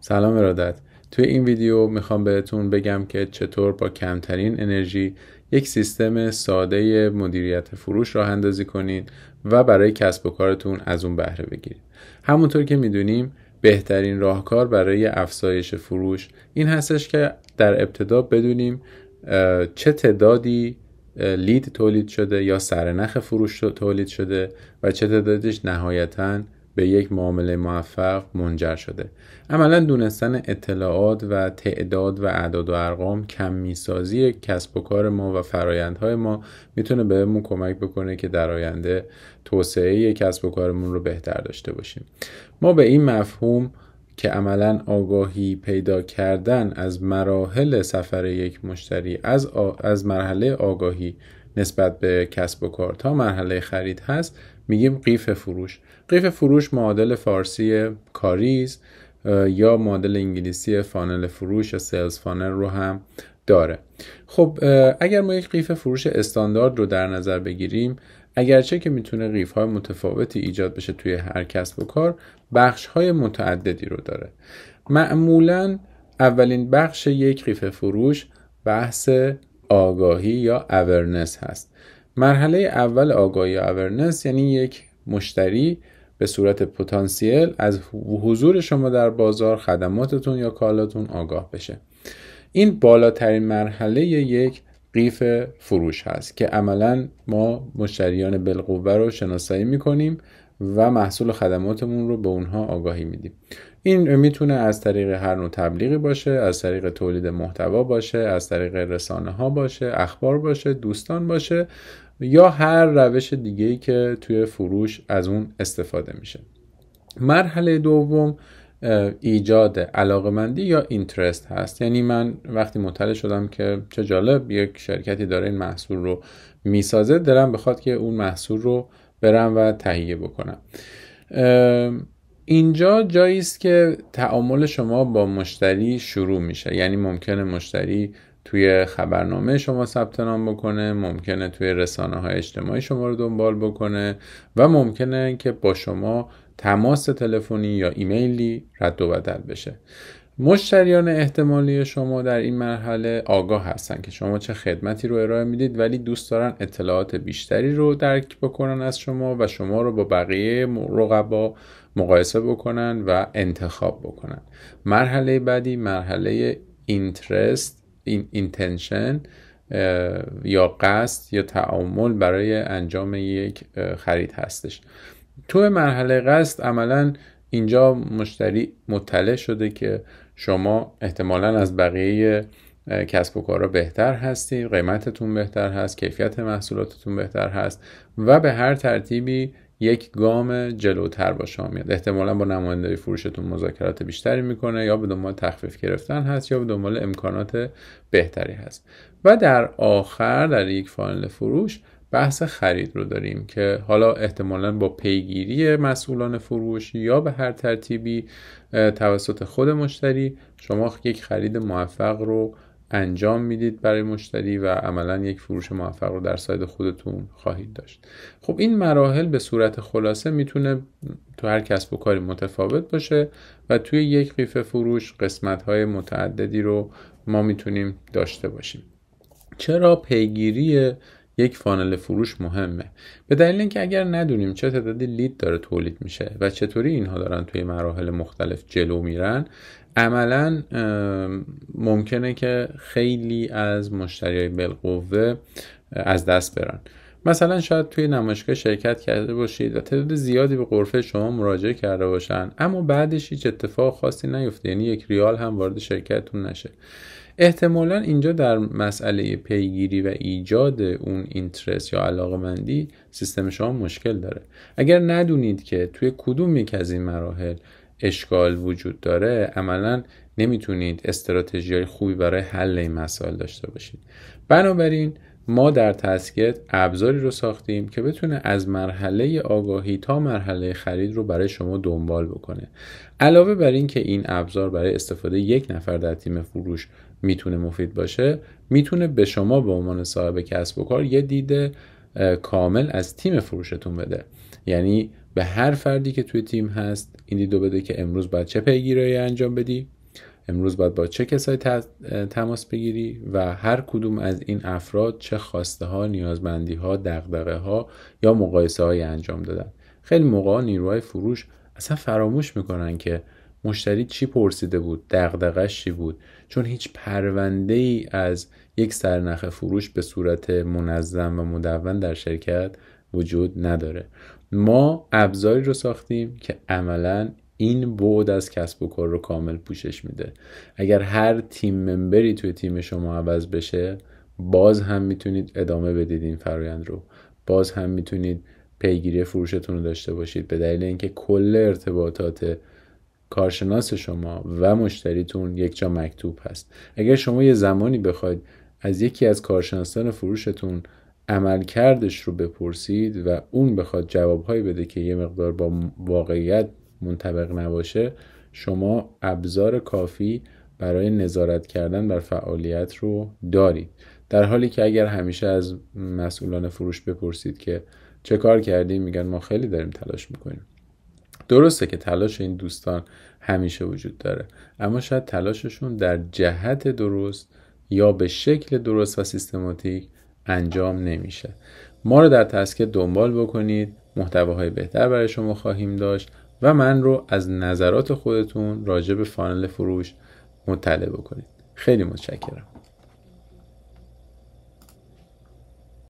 سلام ارادت. توی این ویدیو میخوام بهتون بگم که چطور با کمترین انرژی یک سیستم ساده مدیریت فروش راه اندازی کنین و برای کسب و کارتون از اون بهره بگیرید. همونطور که میدونیم بهترین راهکار برای افزایش فروش این هستش که در ابتدا بدونیم چه تعدادی لید تولید شده یا سرنخ فروش تولید شده و چه تعدادش نهایتاً به یک معامله موفق منجر شده. عملا دونستن اطلاعات و تعداد و اعداد و ارقام کمی سازی کسب و کار ما و فرایندهای ما میتونه بهمون کمک بکنه که در آینده توسعه کسب و کارمون رو بهتر داشته باشیم. ما به این مفهوم که عملا آگاهی پیدا کردن از مراحل سفر یک مشتری از مرحله آگاهی نسبت به کسب و کار تا مرحله خرید هست میگیم قیف فروش. قیف فروش معادل فارسی کاریز یا معادل انگلیسی فانل فروش یا سیلز فانل رو هم داره. خب اگر ما یک قیف فروش استاندارد رو در نظر بگیریم، اگرچه که میتونه قیف های متفاوتی ایجاد بشه توی هر کسب و کار، بخش های متعددی رو داره. معمولا اولین بخش یک قیف فروش بحث آگاهی یا اورنس هست. مرحله اول آگاهی یا اورنس یعنی یک مشتری به صورت پتانسیل از حضور شما در بازار، خدماتتون یا کالاتون آگاه بشه. این بالاترین مرحله یک قیف فروش هست که عملاً ما مشتریان بالقوه رو شناسایی میکنیم و محصول و خدماتمون رو به اونها آگاهی میدیم. این میتونه از طریق هر نوع تبلیغی باشه، از طریق تولید محتوا باشه، از طریق رسانه ها باشه، اخبار باشه، دوستان باشه یا هر روش دیگه‌ای که توی فروش از اون استفاده میشه. مرحله دوم ایجاد علاقمندی یا اینترست هست. یعنی من وقتی مطلع شدم که چه جالب یک شرکتی داره این محصول رو میسازه، دلم بخواد که اون محصول رو برم و تهیه بکنم. اینجا جایی است که تعامل شما با مشتری شروع میشه. یعنی ممکنه مشتری توی خبرنامه شما ثبت نام بکنه، ممکنه توی رسانه‌های اجتماعی شما رو دنبال بکنه و ممکنه که با شما تماس تلفنی یا ایمیلی رد و بدل بشه. مشتریان احتمالی شما در این مرحله آگاه هستن که شما چه خدمتی رو ارائه میدید، ولی دوست دارن اطلاعات بیشتری رو درک بکنن از شما و شما رو با بقیه رقبا مقایسه بکنن و انتخاب بکنن. مرحله بعدی مرحله اینتنشن یا قصد یا تعامل برای انجام یک خرید هستش. تو مرحله قصد عملاً اینجا مشتری مطلع شده که شما احتمالاً از بقیه کسب و کارها بهتر هستی، قیمتتون بهتر هست، کیفیت محصولاتتون بهتر هست و به هر ترتیبی یک گام جلوتر با شما میاد. احتمالاً با نماینده فروشتون مذاکرات بیشتری میکنه یا به دنبال تخفیف گرفتن هست یا به دنبال امکانات بهتری هست. و در آخر در یک فانل فروش بحث خرید رو داریم که حالا احتمالاً با پیگیری مسئولان فروش یا به هر ترتیبی توسط خود مشتری شما یک خرید موفق رو انجام میدید برای مشتری و عملاً یک فروش موفق رو در ساید خودتون خواهید داشت. خب این مراحل به صورت خلاصه میتونه تو هر کسب و کاری متفاوت باشه و توی یک قیف فروش قسمت‌های متعددی رو ما میتونیم داشته باشیم. چرا پیگیری یک فانل فروش مهمه؟ به دلیل اینکه اگر ندونیم چه تعدادی لید داره تولید میشه و چطوری اینها دارن توی مراحل مختلف جلو میرن، عملاً ممکنه که خیلی از مشتریای بالقوه از دست برن. مثلا شاید توی نمایشگاه شرکت کرده باشید و تعداد زیادی به غرفه شما مراجعه کرده باشن، اما بعدش هیچ اتفاق خاصی نیفته، یعنی یک ریال هم وارد شرکتتون نشه. احتمالاً اینجا در مسئله پیگیری و ایجاد اون اینترست یا علاقمندی سیستم شما مشکل داره. اگر ندونید که توی کدوم یک از این مراحل اشکال وجود داره، عملاً نمیتونید استراتژی‌های خوبی برای حل این مسائل داشته باشید. بنابراین ما در تسکیت ابزاری رو ساختیم که بتونه از مرحله آگاهی تا مرحله خرید رو برای شما دنبال بکنه. علاوه بر این که این ابزار برای استفاده یک نفر در تیم فروش میتونه مفید باشه، میتونه به شما به عنوان صاحب کسب و کار یه دید کامل از تیم فروشتون بده. یعنی به هر فردی که توی تیم هست این دیدو بده که امروز باید چه پیگیری انجام بدی، امروز باید با چه کسایی تماس بگیری و هر کدوم از این افراد چه خواسته ها، نیازمندی ها، دغدغه ها یا مقایسه های انجام دادن. خیلی موقع نیروهای فروش اصلا فراموش میکنن که مشتری چی پرسیده بود، دغدغه‌اش چی بود، چون هیچ پرونده ای از یک سرنخ فروش به صورت منظم و مدون در شرکت وجود نداره. ما ابزاری رو ساختیم که عملاً این بعد از کسب و کار رو کامل پوشش میده. اگر هر تیم ممبری توی تیم شما عوض بشه، باز هم میتونید ادامه بدید این فرآیند رو، باز هم میتونید پیگیری فروشتون رو داشته باشید، به دلیل اینکه کل ارتباطات کارشناس شما و مشتریتون یک جا مکتوب هست. اگر شما یه زمانی بخواید از یکی از کارشناسان فروشتون عملکردش رو بپرسید و اون بخواد جوابهایی بده که یه مقدار با واقعیت منطبق نباشه، شما ابزار کافی برای نظارت کردن بر فعالیت رو دارید. در حالی که اگر همیشه از مسئولان فروش بپرسید که چه کار کردیم، میگن ما خیلی داریم تلاش میکنیم. درسته که تلاش این دوستان همیشه وجود داره، اما شاید تلاششون در جهت درست یا به شکل درست و سیستماتیک انجام نمیشه. ما رو در تسکیه دنبال بکنید، محتواهای بهتر برای شما خواهیم داشت و من رو از نظرات خودتون راجع به فانل فروش مطلع بکنید. خیلی متشکرم.